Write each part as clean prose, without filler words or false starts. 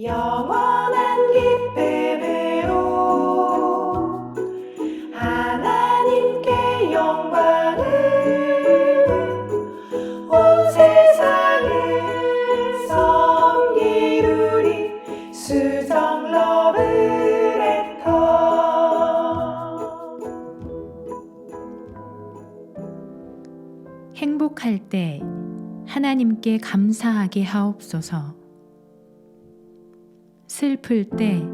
영원한 기쁨으로 하나님께 영광을 온 세상을 섬기루리 수정 러브레터. 행복할 때 하나님께 감사하게 하옵소서. 슬플 때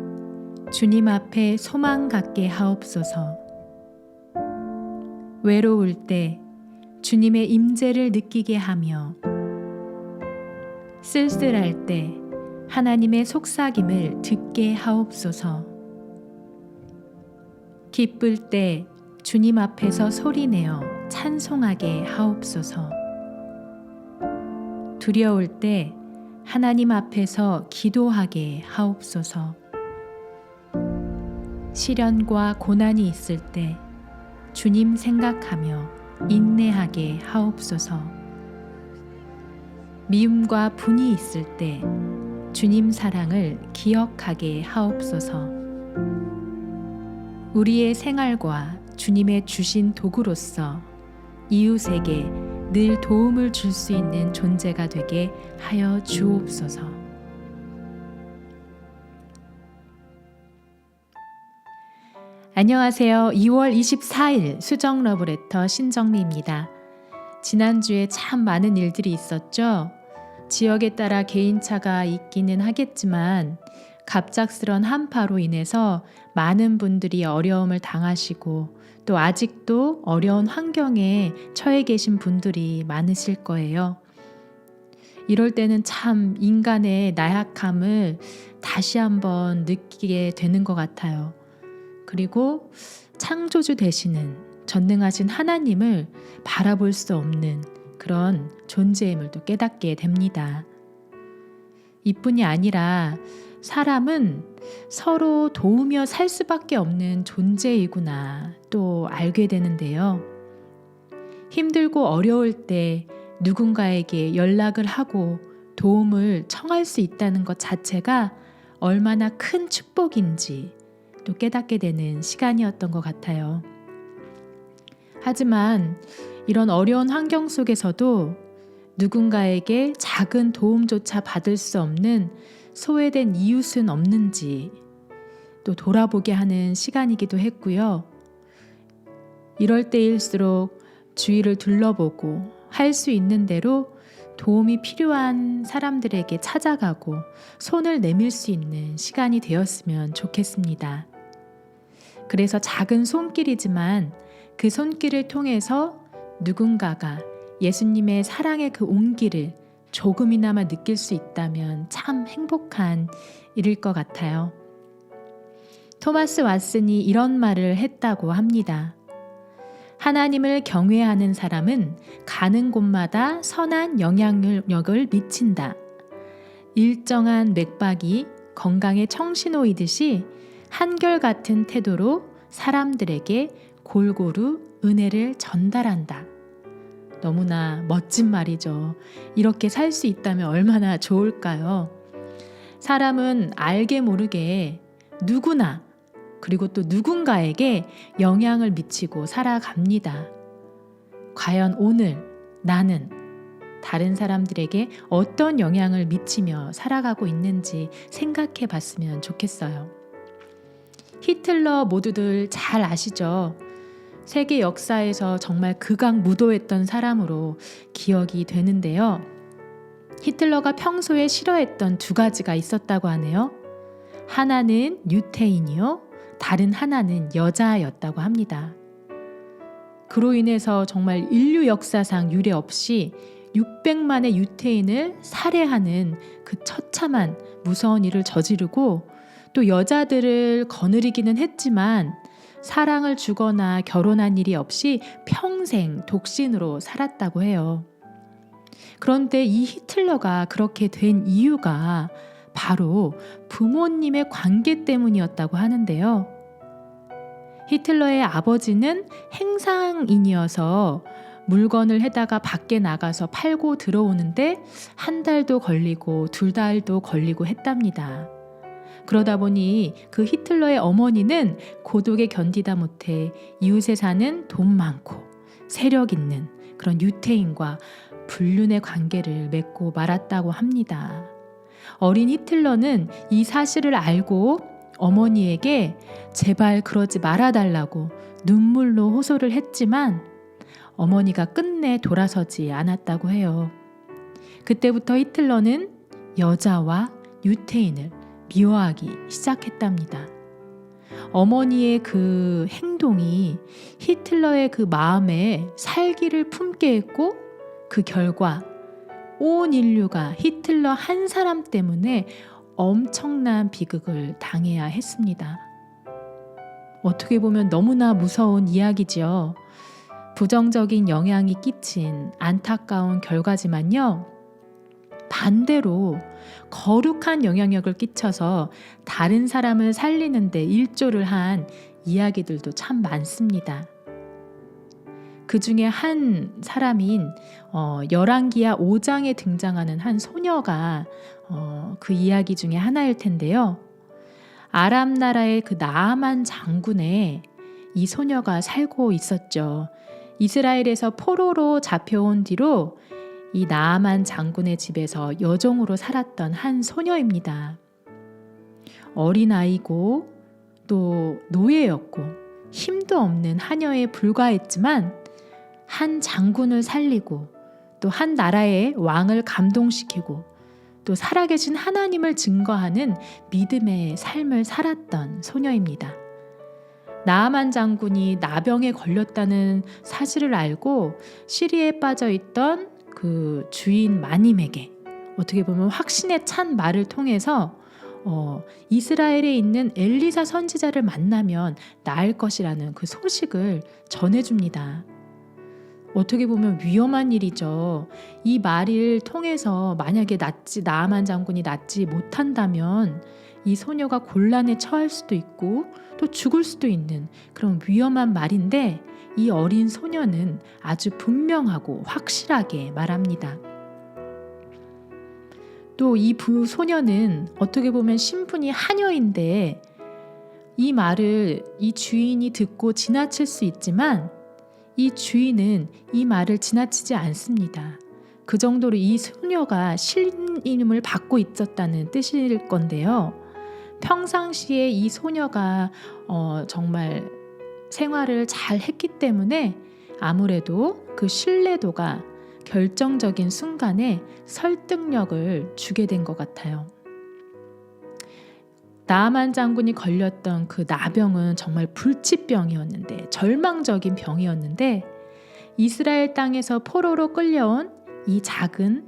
주님 앞에 소망 갖게 하옵소서. 외로울 때 주님의 임재를 느끼게 하며, 쓸쓸할 때 하나님의 속삭임을 듣게 하옵소서. 기쁠 때 주님 앞에서 소리내어 찬송하게 하옵소서. 두려울 때 하나님 앞에서 기도하게 하옵소서. 시련과 고난이 있을 때 주님 생각하며 인내하게 하옵소서. 미움과 분이 있을 때 주님 사랑을 기억하게 하옵소서. 우리의 생활과 주님의 주신 도구로서 이웃에게 늘 도움을 줄 수 있는 존재가 되게 하여 주옵소서. 안녕하세요. 2월 24일 수정 러브레터 신정미입니다. 지난주에 참 많은 일들이 있었죠. 지역에 따라 개인차가 있기는 하겠지만 갑작스런 한파로 인해서 많은 분들이 어려움을 당하시고, 또 아직도 어려운 환경에 처해 계신 분들이 많으실 거예요. 이럴 때는 참 인간의 나약함을 다시 한번 느끼게 되는 것 같아요. 그리고 창조주 되시는 전능하신 하나님을 바라볼 수 없는 그런 존재임을 또 깨닫게 됩니다. 이뿐이 아니라 사람은 서로 도우며 살 수밖에 없는 존재이구나 또 알게 되는데요. 힘들고 어려울 때 누군가에게 연락을 하고 도움을 청할 수 있다는 것 자체가 얼마나 큰 축복인지 또 깨닫게 되는 시간이었던 것 같아요. 하지만 이런 어려운 환경 속에서도 누군가에게 작은 도움조차 받을 수 없는 소외된 이웃은 없는지 또 돌아보게 하는 시간이기도 했고요. 이럴 때일수록 주위를 둘러보고 할 수 있는 대로 도움이 필요한 사람들에게 찾아가고 손을 내밀 수 있는 시간이 되었으면 좋겠습니다. 그래서 작은 손길이지만 그 손길을 통해서 누군가가 예수님의 사랑의 그 온기를 조금이나마 느낄 수 있다면 참 행복한 일일 것 같아요. 토마스 왓슨이 이런 말을 했다고 합니다. 하나님을 경외하는 사람은 가는 곳마다 선한 영향력을 미친다. 일정한 맥박이 건강에 청신호이듯이 한결같은 태도로 사람들에게 골고루 은혜를 전달한다. 너무나 멋진 말이죠. 이렇게 살 수 있다면 얼마나 좋을까요? 사람은 알게 모르게 누구나 그리고 또 누군가에게 영향을 미치고 살아갑니다. 과연 오늘 나는 다른 사람들에게 어떤 영향을 미치며 살아가고 있는지 생각해 봤으면 좋겠어요. 히틀러 모두들 잘 아시죠? 세계 역사에서 정말 극악무도했던 사람으로 기억이 되는데요. 히틀러가 평소에 싫어했던 두 가지가 있었다고 하네요. 하나는 유태인이요, 다른 하나는 여자였다고 합니다. 그로 인해서 정말 인류 역사상 유례 없이 600만의 유태인을 살해하는 그 처참한 무서운 일을 저지르고, 또 여자들을 거느리기는 했지만 사랑을 주거나 결혼한 일이 없이 평생 독신으로 살았다고 해요. 그런데 이 히틀러가 그렇게 된 이유가 바로 부모님의 관계 때문이었다고 하는데요. 히틀러의 아버지는 행상인이어서 물건을 해다가 밖에 나가서 팔고 들어오는데 한 달도 걸리고 두 달도 걸리고 했답니다. 그러다 보니 그 히틀러의 어머니는 고독에 견디다 못해 이웃에 사는 돈 많고 세력 있는 그런 유태인과 불륜의 관계를 맺고 말았다고 합니다. 어린 히틀러는 이 사실을 알고 어머니에게 제발 그러지 말아달라고 눈물로 호소를 했지만 어머니가 끝내 돌아서지 않았다고 해요. 그때부터 히틀러는 여자와 유태인을 미워하기 시작했답니다. 어머니의 그 행동이 히틀러의 그 마음에 살기를 품게 했고 그 결과 온 인류가 히틀러 한 사람 때문에 엄청난 비극을 당해야 했습니다. 어떻게 보면 너무나 무서운 이야기죠. 부정적인 영향이 끼친 안타까운 결과지만요. 반대로 거룩한 영향력을 끼쳐서 다른 사람을 살리는 데 일조를 한 이야기들도 참 많습니다. 그 중에 한 사람인 열왕기하 5장에 등장하는 한 소녀가 그 이야기 중에 하나일 텐데요. 아람 나라의 그 나아만 장군에 이 소녀가 살고 있었죠. 이스라엘에서 포로로 잡혀온 뒤로 이 나아만 장군의 집에서 여종으로 살았던 한 소녀입니다. 어린아이고 또 노예였고 힘도 없는 하녀에 불과했지만 한 장군을 살리고 또 한 나라의 왕을 감동시키고 또 살아계신 하나님을 증거하는 믿음의 삶을 살았던 소녀입니다. 나아만 장군이 나병에 걸렸다는 사실을 알고 시리에 빠져 있던 그 주인 마님에게 어떻게 보면 확신에 찬 말을 통해서 이스라엘에 있는 엘리사 선지자를 만나면 나을 것이라는 그 소식을 전해줍니다. 어떻게 보면 위험한 일이죠. 이 말을 통해서 만약에 나아만 장군이 낫지 못한다면 이 소녀가 곤란에 처할 수도 있고 또 죽을 수도 있는 그런 위험한 말인데 이 어린 소녀는 아주 분명하고 확실하게 말합니다. 또 이 소녀는 어떻게 보면 신분이 하녀인데 이 말을 이 주인이 듣고 지나칠 수 있지만 이 주인은 이 말을 지나치지 않습니다. 그 정도로 이 소녀가 신임을 받고 있었다는 뜻일 건데요. 평상시에 이 소녀가 정말 생활을 잘 했기 때문에 아무래도 그 신뢰도가 결정적인 순간에 설득력을 주게 된 것 같아요. 나아만 장군이 걸렸던 그 나병은 정말 불치병이었는데 절망적인 병이었는데 이스라엘 땅에서 포로로 끌려온 이 작은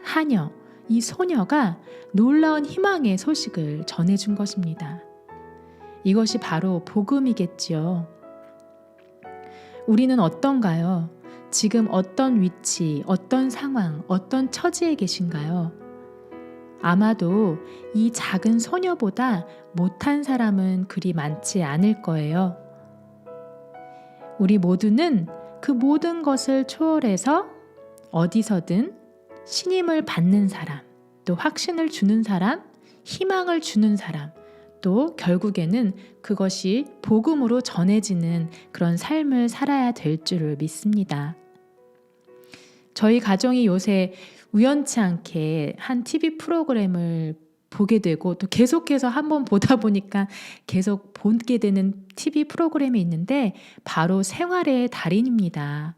하녀, 이 소녀가 놀라운 희망의 소식을 전해준 것입니다. 이것이 바로 복음이겠지요. 우리는 어떤가요? 지금 어떤 위치, 어떤 상황, 어떤 처지에 계신가요? 아마도 이 작은 소녀보다 못한 사람은 그리 많지 않을 거예요. 우리 모두는 그 모든 것을 초월해서 어디서든 신임을 받는 사람, 또 확신을 주는 사람, 희망을 주는 사람, 또 결국에는 그것이 복음으로 전해지는 그런 삶을 살아야 될 줄을 믿습니다. 저희 가정이 요새 우연치 않게 한 TV 프로그램을 보게 되고 또 계속해서 한번 보다 보니까 계속 보게 되는 TV 프로그램이 있는데 바로 생활의 달인입니다.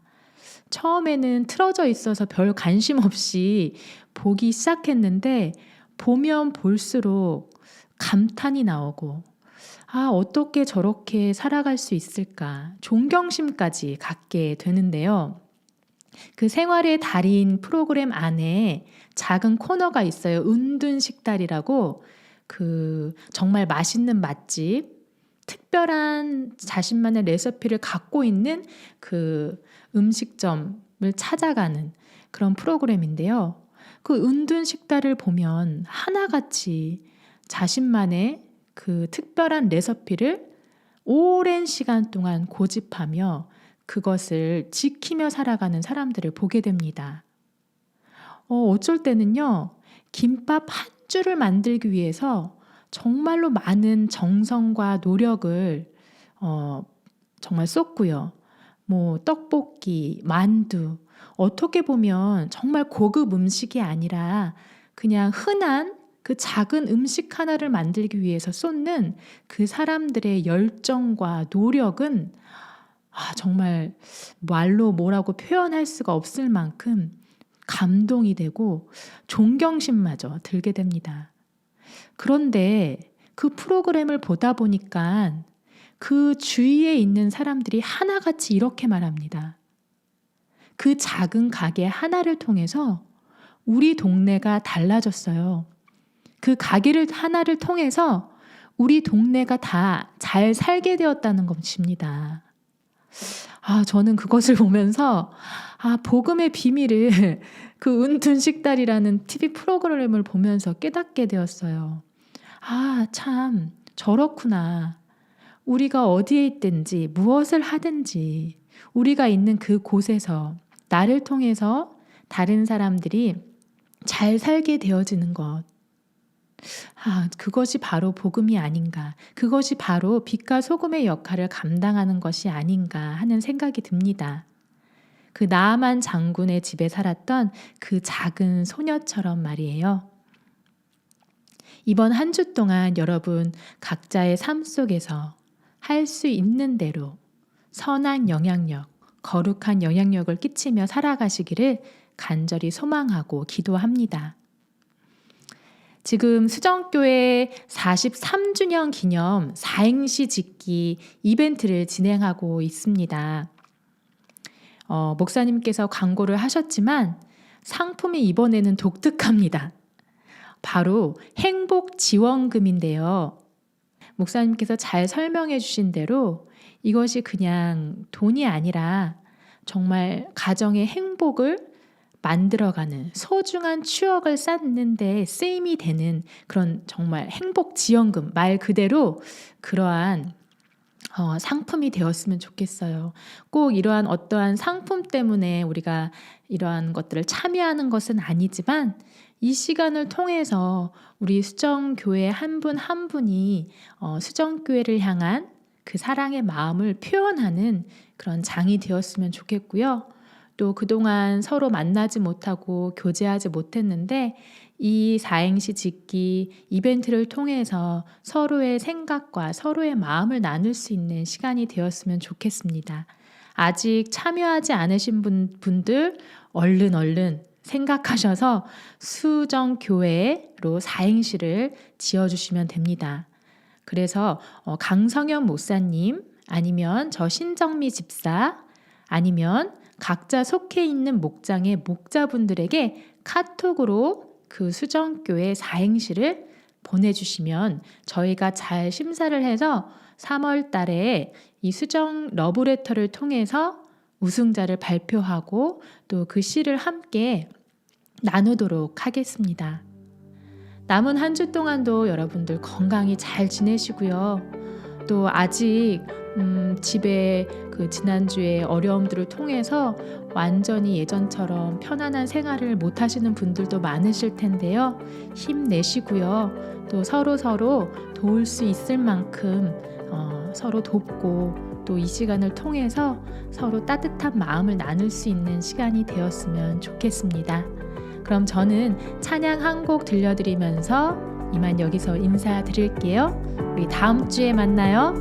처음에는 틀어져 있어서 별 관심 없이 보기 시작했는데 보면 볼수록 감탄이 나오고 어떻게 저렇게 살아갈 수 있을까 존경심까지 갖게 되는데요. 그 생활의 달인 프로그램 안에 작은 코너가 있어요. 은둔식달이라고 그 정말 맛있는 맛집, 특별한 자신만의 레시피를 갖고 있는 그 음식점을 찾아가는 그런 프로그램인데요. 그 은둔식달을 보면 하나같이 자신만의 그 특별한 레시피를 오랜 시간 동안 고집하며 그것을 지키며 살아가는 사람들을 보게 됩니다. 어쩔 때는요, 김밥 한 줄을 만들기 위해서 정말로 많은 정성과 노력을 정말 쏟고요. 뭐 떡볶이, 만두, 어떻게 보면 정말 고급 음식이 아니라 그냥 흔한 그 작은 음식 하나를 만들기 위해서 쏟는 그 사람들의 열정과 노력은 정말 말로 뭐라고 표현할 수가 없을 만큼 감동이 되고 존경심마저 들게 됩니다. 그런데 그 프로그램을 보다 보니까 그 주위에 있는 사람들이 하나같이 이렇게 말합니다. 그 작은 가게 하나를 통해서 우리 동네가 달라졌어요. 그 가게를 하나를 통해서 우리 동네가 다 잘 살게 되었다는 것입니다. 저는 그것을 보면서 복음의 비밀을 그 은둔식달이라는 TV 프로그램을 보면서 깨닫게 되었어요. 참 저렇구나. 우리가 어디에 있든지 무엇을 하든지 우리가 있는 그 곳에서 나를 통해서 다른 사람들이 잘 살게 되어지는 것. 그것이 바로 복음이 아닌가. 그것이 바로 빛과 소금의 역할을 감당하는 것이 아닌가 하는 생각이 듭니다. 그 나아만 장군의 집에 살았던 그 작은 소녀처럼 말이에요. 이번 한 주 동안 여러분 각자의 삶 속에서 할 수 있는 대로 선한 영향력, 거룩한 영향력을 끼치며 살아가시기를 간절히 소망하고 기도합니다. 지금 수정교회 43주년 기념 사행시 짓기 이벤트를 진행하고 있습니다. 목사님께서 광고를 하셨지만 상품이 이번에는 독특합니다. 바로 행복지원금인데요. 목사님께서 잘 설명해 주신 대로 이것이 그냥 돈이 아니라 정말 가정의 행복을 만들어가는 소중한 추억을 쌓는 데 쓰임이 되는 그런 정말 행복지원금, 말 그대로 그러한 상품이 되었으면 좋겠어요. 꼭 이러한 어떠한 상품 때문에 우리가 이러한 것들을 참여하는 것은 아니지만 이 시간을 통해서 우리 수정교회 한 분 한 분이 수정교회를 향한 그 사랑의 마음을 표현하는 그런 장이 되었으면 좋겠고요. 또 그동안 서로 만나지 못하고 교제하지 못했는데 이 사행시 짓기 이벤트를 통해서 서로의 생각과 서로의 마음을 나눌 수 있는 시간이 되었으면 좋겠습니다. 아직 참여하지 않으신 분들 얼른 생각하셔서 수정교회로 사행시를 지어주시면 됩니다. 그래서 강성현 목사님 아니면 저 신정미 집사 아니면 각자 속해 있는 목장의 목자분들에게 카톡으로 그 수정교회 사행시를 보내주시면 저희가 잘 심사를 해서 3월 달에 이 수정 러브레터를 통해서 우승자를 발표하고 또 그 시를 함께 나누도록 하겠습니다. 남은 한 주 동안도 여러분들 건강히 잘 지내시고요. 또 아직 집에 그 지난주에 어려움들을 통해서 완전히 예전처럼 편안한 생활을 못 하시는 분들도 많으실 텐데요. 힘내시고요. 또 서로 도울 수 있을 만큼 서로 돕고 또 이 시간을 통해서 서로 따뜻한 마음을 나눌 수 있는 시간이 되었으면 좋겠습니다. 그럼 저는 찬양 한 곡 들려드리면서 이만 여기서 인사드릴게요. 우리 다음 주에 만나요.